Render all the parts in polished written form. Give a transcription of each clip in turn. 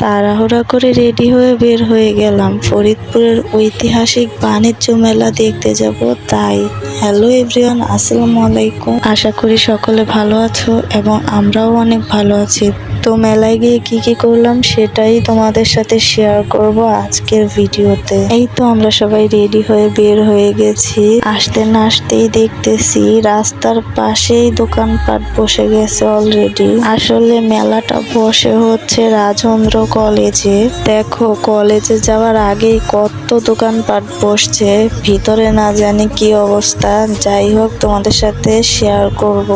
তাড়াহুড়া করে রেডি হয়ে বের হয়ে গেলাম ফরিদপুরের ঐতিহাসিক বাণিজ্য মেলা দেখতে যাব তাই। হ্যালো এভরিওয়ান, আসসালামু আলাইকুম। আশা করি সকলে ভালো আছো এবং আমরাও অনেক ভালো আছি। তো মেলায় গিয়ে কি কি করলাম সেটাই তোমাদের সাথে শেয়ার করব আজকের ভিডিওতে। এই তো আমরা সবাই রেডি হয়ে বের হয়ে গেছি। আসতে না আসতেই দেখতেছি রাস্তার পাশেই দোকানপাট বসে গেছে অলরেডি। আসলে মেলাটা বসে হচ্ছে রাজেন্দ্র কলেজে। দেখো, কলেজে যাওয়ার আগেই কত দোকানপাট বসছে, ভিতরে না জানি কি অবস্থা। যাই হোক, তোমাদের সাথে শেয়ার করব।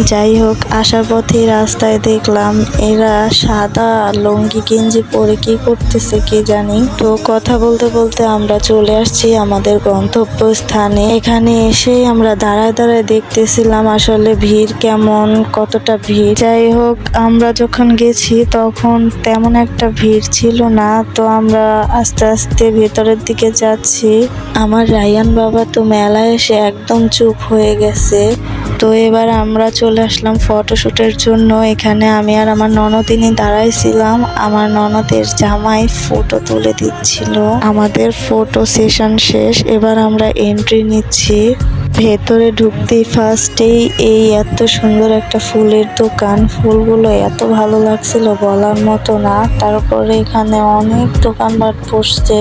যাই হোক, আসার পথে রাস্তায় দেখলাম এরা সাদা লুঙ্গি গেঞ্জি পরে কি করতেছে কি জানি। তো কথা বলতে বলতে আমরা চলে আসছি আমাদের গন্তব্যস্থানে। এখানে এসেই আমরা দাঁড়ায় দাঁড়ায় দেখতেছিলাম আসলে ভিড় কেমন, কতটা ভিড়। যাই হোক, আমরা যখন গেছি তখন তেমন একটা ভিড় ছিল না। তো আমরা আস্তে আস্তে ভেতরের দিকে যাচ্ছি। আমার রায়ান বাবা তো মেলায় এসে একদম চুপ হয়ে গেছে। তো এবার আমরা চলে আসলাম ফটোশুটের জন্য। এখানে আমি আর আমার ননদিনী দাঁড়াইছিলাম। আমার ননদের জামাই ফটো তুলে দিচ্ছিল। আমাদের ফটো সেশন শেষ, এবার আমরা এন্ট্রি নিচ্ছি। ভেতরে ঢুকতেই ফার্স্টেই এই এত সুন্দর একটা ফুলের দোকান। ফুলগুলো এত ভালো লাগছিল বলার মতো না। তারপরে এখানে অনেক দোকানপাট বসছে,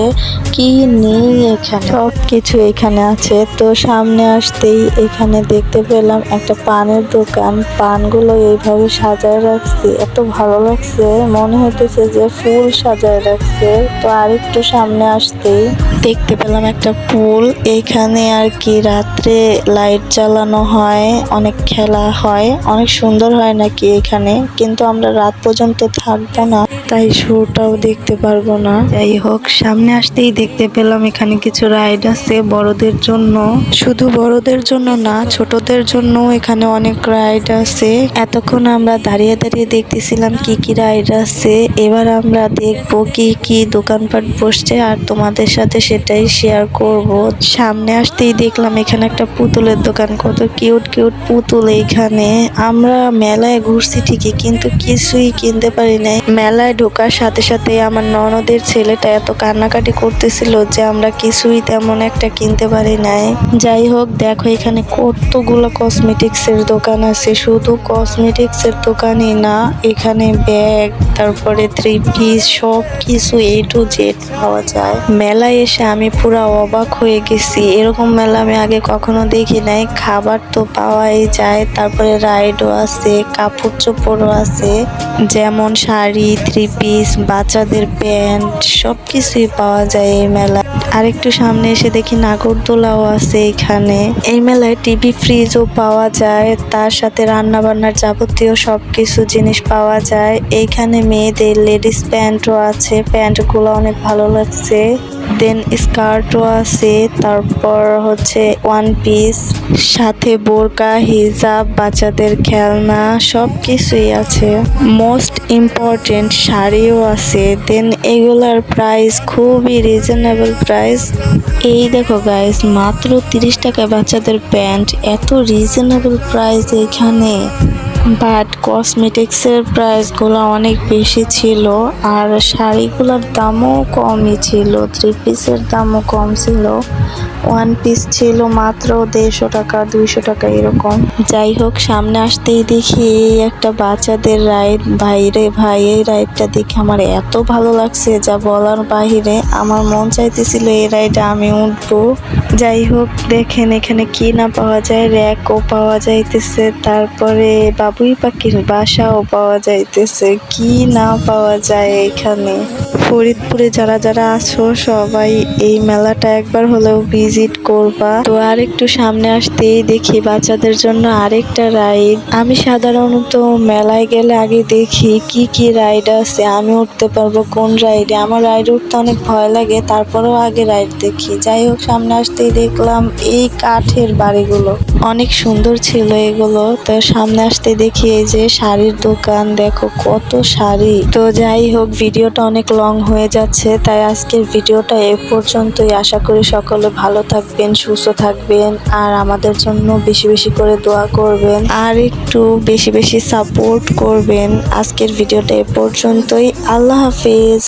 কি নেই এখানে সব কিছু এখানে আছে। তো সামনে আসতেই এখানে দেখতে পেলাম একটা পানের দোকান। পানগুলো এইভাবে সাজায় রাখছে, এত ভালো লাগছে, মনে হইতেছে যে ফুল সাজায় রাখছে। তো আরেকটু সামনে আসতেই দেখতে পেলাম একটা পুল। এইখানে আর কি রাত্রে লাইট জ্বালানো হয়, অনেক খেলা হয়, অনেক সুন্দর হয় নাকি এখানে। কিন্তু আমরা রাত পর্যন্ত থাকবো না, তাই শোটাও দেখতে পারবো না। যাই হোক, সামনে আসতেই দেখতে পেলাম এখানে কিছু রাইড আছে বড়দের জন্য। শুধু বড়দের জন্য না, ছোটদের জন্য এখানে অনেক রাইড আছে। এতক্ষণ আমরা দাঁড়িয়ে দাঁড়িয়ে দেখতেছিলাম কি কি রাইড আছে। এবার আমরা দেখবো কি কি দোকানপাট বসছে আর তোমাদের সাথে সেটাই শেয়ার করব। সামনে আসতেই দেখলাম এখানে একটা পুতুলের দোকান, কত কিউট কিউট পুতুল। এইখানে আমরা মেলায় ঘুরছি ঠিকই, কিন্তু কিছুই কিনতে পারি নাই। মেলায় ঢোকার সাথে সাথে আমার ননদের ছেলেটা এত কান্নাকাটি করতেছিল যে আমরা কিছুই তেমন একটা কিনতে পারি নাই। যাই হোক, দেখো এখানে কতগুলো কসমেটিক্স এর দোকান আছে। শুধু কসমেটিক্স এর দোকানই না, এখানে ব্যাগ, তারপরে থ্রি পিস, সব কিছু A to Z পাওয়া যায়। মেলায় এসে আমি পুরা অবাক হয়ে গেছি, এরকম মেলা আমি আগে কখনো দেখি নাই। খাবার তো পাওয়াই যায়, তারপরে রাইডও আছে, কাপড় চোপড়ও আছে, যেমন শাড়ি, থ্রি পিস, বাচ্চাদের প্যান্ট, সবকিছুই পাওয়া যায় এই মেলায়। আরেকটু সামনে এসে দেখি নাগরদোলাও আছে এখানে। এই মেলায় টিভি, ফ্রিজও পাওয়া যায়, তার সাথে রান্না বান্নার যাবতীয় সবকিছু জিনিস পাওয়া যায়। এইখানে মেয়েদের লেডিস প্যান্টও আছে, প্যান্টগুলো অনেক ভালো লাগছে। দেন স্কার্টও আছে, তারপর হচ্ছে ওয়ান পিস, সাথে বোরকা, হিজাব, বাচ্চাদের খেলনা, সব কিছুই আছে। মোস্ট ইম্পর্টেন্ট শাড়িও আছে। দেন এগুলার প্রাইস খুবই রিজনেবল প্রাইস। এই দেখো গাইস, মাত্র 30 টাকায় বাচ্চাদের প্যান্ট, এত রিজনেবল প্রাইস এখানে। বাট কসমেটিক্সের প্রাইসগুলো অনেক বেশি ছিল, আর শাড়িগুলোর দামও কমই ছিল, থ্রি পিসের দামও কম ছিল। ওয়ান পিস ছিল মাত্র 150 টাকা, 200 টাকা এরকম। যাই হোক, সামনে আসতেই দেখি এই একটা বাচ্চাদের রাইড। ভাইরে ভাই, এই রাইডটা দেখে আমার এত ভালো লাগছে যা বলার বাহিরে। আমার মন চাইতেছিল এই রাইডে আমি উঠবো। যাই হোক, দেখেন এখানে কি না পাওয়া যায়, র্যাকও পাওয়া যাইতেছে, তারপরে বাবুই পাখির বাসাও পাওয়া যাইতেছে, কি না পাওয়া যায় এখানে। ফরিদপুরে যারা যারা আছো সবাই এই মেলাটা একবার হলেও ভিজিট করবা। তো আর একটু সামনে আসতেই দেখি বাচ্চাদের জন্য আরেকটা রাইড। আমি সাধারণত মেলায় গেলে আগে দেখি কি কি রাইড আছে, আমি উঠতে পারবো কোন রাইডে। আমার রাইড উঠতে অনেক ভয় লাগে, তারপরেও আগে রাইড দেখি। যাই হোক, সামনে আসতেই দেখলাম এই কাঠের বাড়িগুলো, অনেক সুন্দর ছিল এগুলো। তো সামনে আসতে দেখি এই যে শাড়ির দোকান, দেখো কত শাড়ি। তো যাই হোক, ভিডিওটা অনেক লং লং হয়ে যাচ্ছে, তাই আজকের ভিডিওটা এ পর্যন্তই। আশা করি সকলে ভালো থাকবেন, সুস্থ থাকবেন, আর আমাদের জন্য বেশি বেশি করে দোয়া করবেন আর একটু বেশি বেশি সাপোর্ট করবেন। আজকের ভিডিওটা এ পর্যন্তই। আল্লাহ হাফেজ।